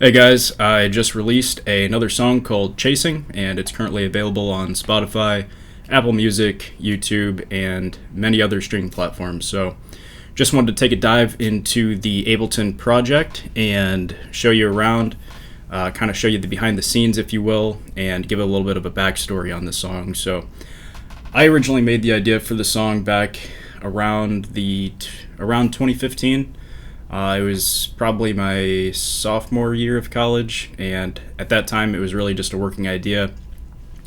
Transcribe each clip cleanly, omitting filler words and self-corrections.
Hey guys, I just released another song called Chasing, and it's currently available on Spotify, Apple Music, YouTube, and many other streaming platforms. So just wanted to take a dive into the Ableton project and show you around, kind of show you the behind the scenes, if you will, and give a little bit of a backstory on the song. So I originally made the idea for the song back around 2015. It was probably my sophomore year of college, and at that time it was really just a working idea.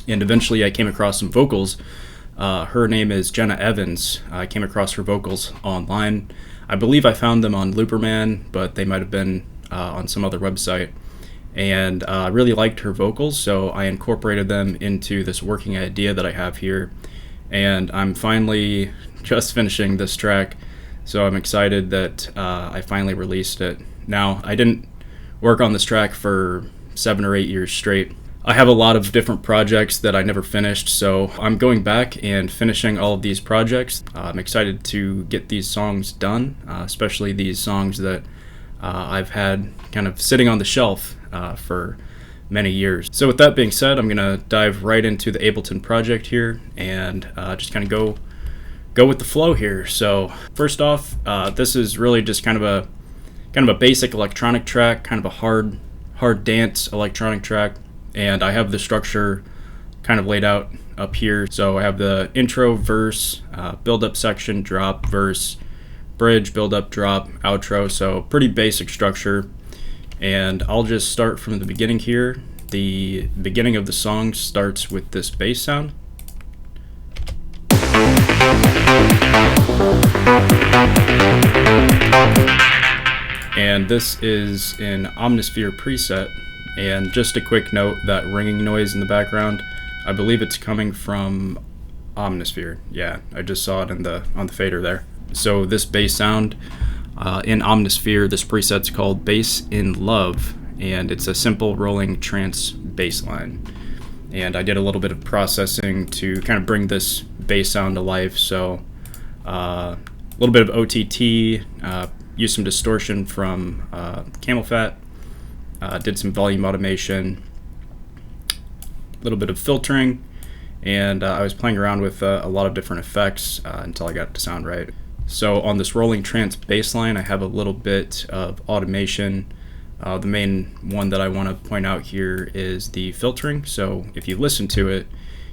And eventually I came across some vocals. Her name is Jenna Evans. I came across her vocals online. I believe I found them on Looperman, but they might have been on some other website. And I really liked her vocals, so I incorporated them into this working idea that I have here. And I'm finally just finishing this track. So I'm excited that I finally released it. Now, I didn't work on this track for 7 or 8 years straight. I have a lot of different projects that I never finished, so I'm going back and finishing all of these projects. I'm excited to get these songs done, especially these songs that I've had kind of sitting on the shelf for many years. So with that being said, I'm going to dive right into the Ableton project here and just kind of go with the flow here. So first off, this is really just kind of a basic electronic track, kind of a hard dance electronic track, and I have the structure kind of laid out up here. So I have the intro, verse, build up section, drop, verse, bridge, build up, drop, outro. So pretty basic structure, and I'll just start from the beginning here. The beginning of the song starts with this bass sound. And this is an Omnisphere preset, and just a quick note, that ringing noise in the background, I believe it's coming from Omnisphere. Yeah, I just saw it on the fader there. So this bass sound in Omnisphere, this preset's called Bass in Love, and it's a simple rolling trance bass line. And I did a little bit of processing to kind of bring this bass sound to life. So a little bit of OTT, used some distortion from Camel Fat, did some volume automation, a little bit of filtering, and I was playing around with a lot of different effects until I got it to sound right. So on this rolling trance bass line, I have a little bit of automation. The main one that I want to point out here is the filtering. So if you listen to it,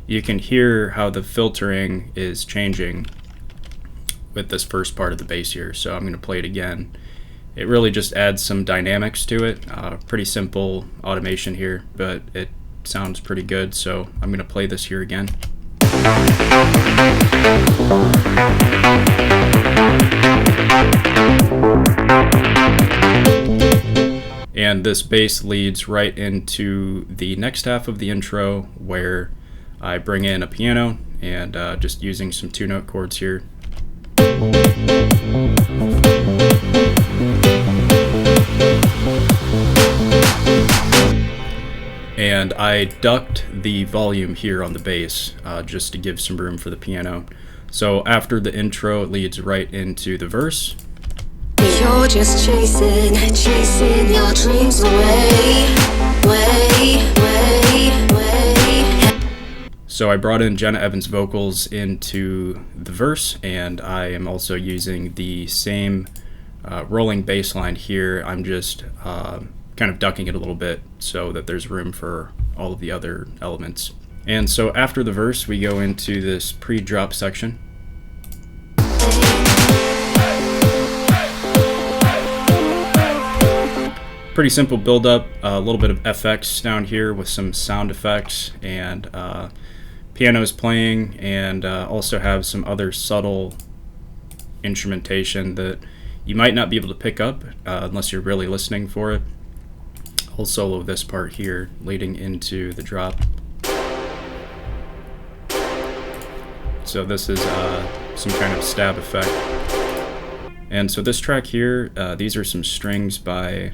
you can hear how the filtering is changing with this first part of the bass here. So I'm going to play it again. It really just adds some dynamics to it. Pretty simple automation here, but it sounds pretty good. So I'm going to play this here again. And this bass leads right into the next half of the intro, where I bring in a piano and just using some 2-note chords here. And I ducked the volume here on the bass just to give some room for the piano. So after the intro, it leads right into the verse. You're just chasing your dreams away. So I brought in Jenna Evans' vocals into the verse, and I am also using the same rolling bass line here. I'm just kind of ducking it a little bit so that there's room for all of the other elements. And so after the verse, we go into this pre-drop section. Pretty simple build up, a little bit of FX down here with some sound effects, and piano's playing, and also have some other subtle instrumentation that you might not be able to pick up unless you're really listening for it. I'll solo this part here leading into the drop. So this is some kind of stab effect. And so this track here, these are some strings by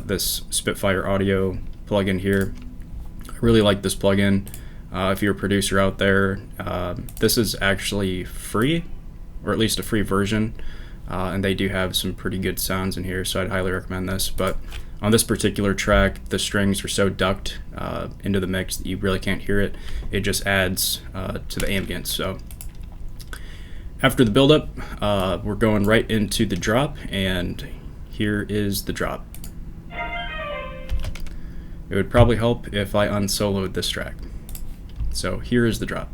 this Spitfire Audio plugin here. I really like this plugin. If you're a producer out there, this is actually free, or at least a free version, and they do have some pretty good sounds in here, so I'd highly recommend this. But On this particular track, the strings are so ducked into the mix that you really can't hear it. It just adds to the ambience. So after the build-up, we're going right into the drop, and here is the drop. It would probably help if I unsoloed this track. So here is the drop.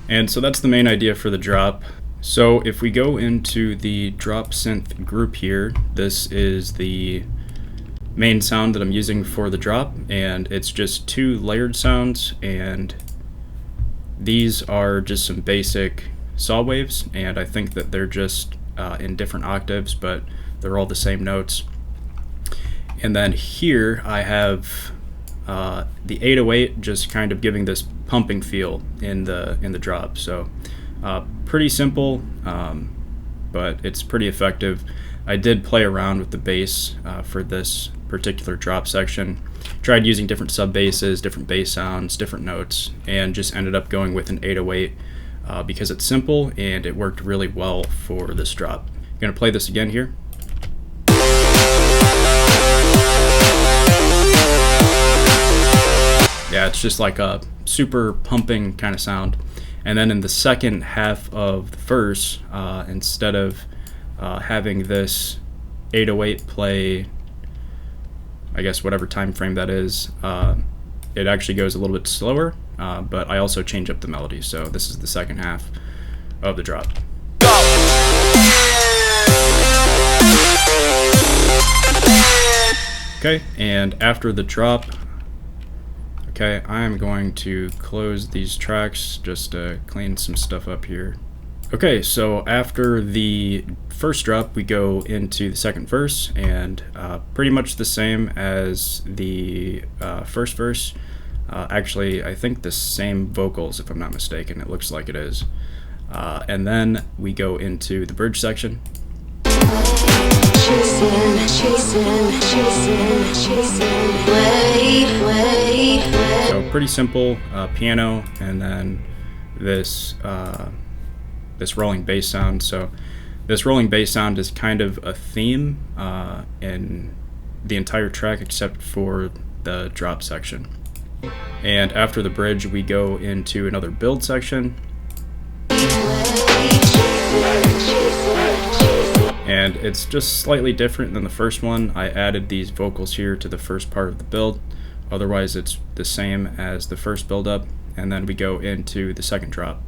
And so that's the main idea for the drop. So if we go into the drop synth group here, this is the main sound that I'm using for the drop, and it's just 2 layered sounds, and these are just some basic saw waves, and I think that they're just in different octaves, but they're all the same notes. And then here I have the 808 just kind of giving this pumping feel in the drop. So pretty simple, but it's pretty effective. I did play around with the bass for this particular drop section. Tried using different sub basses, different bass sounds, different notes, and just ended up going with an 808 because it's simple and it worked really well for this drop. I'm gonna play this again here. Yeah, it's just like a super pumping kind of sound. And then in the second half of the verse, instead of having this 808 play, I guess whatever time frame that is, it actually goes a little bit slower, but I also change up the melody. So this is the second half of the drop. Okay, and after the drop, okay, I'm going to close these tracks just to clean some stuff up here. Okay, so after the first drop, we go into the second verse, and pretty much the same as the first verse. Actually, I think the same vocals, if I'm not mistaken. It looks like it is. And then we go into the bridge section. So pretty simple piano, and then this this rolling bass sound. So this rolling bass sound is kind of a theme in the entire track except for the drop section. And after the bridge, we go into another build section. And it's just slightly different than the first one. I added these vocals here to the first part of the build. Otherwise, it's the same as the first build up. And then we go into the second drop.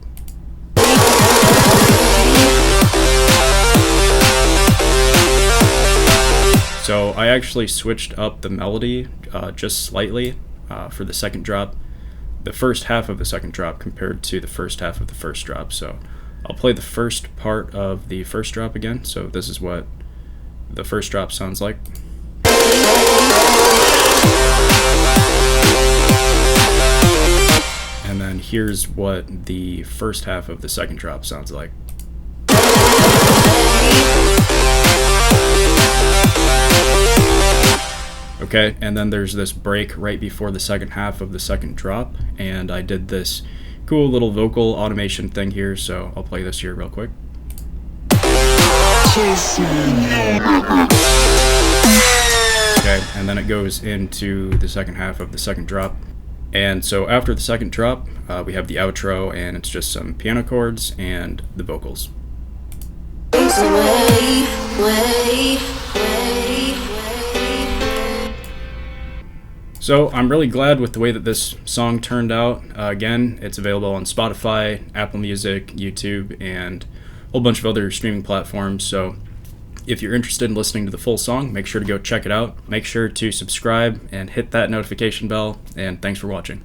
So I actually switched up the melody just slightly for the second drop. The first half of the second drop compared to the first half of the first drop. So I'll play the first part of the first drop again. So this is what the first drop sounds like. And then here's what the first half of the second drop sounds like. Okay, and then there's this break right before the second half of the second drop, and I did this cool little vocal automation thing here, so I'll play this here real quick. Okay, and then it goes into the second half of the second drop. And so after the second drop, we have the outro, and it's just some piano chords and the vocals. So I'm really glad with the way that this song turned out. Again, it's available on Spotify, Apple Music, YouTube, and a whole bunch of other streaming platforms. So if you're interested in listening to the full song, make sure to go check it out. Make sure to subscribe and hit that notification bell, and thanks for watching.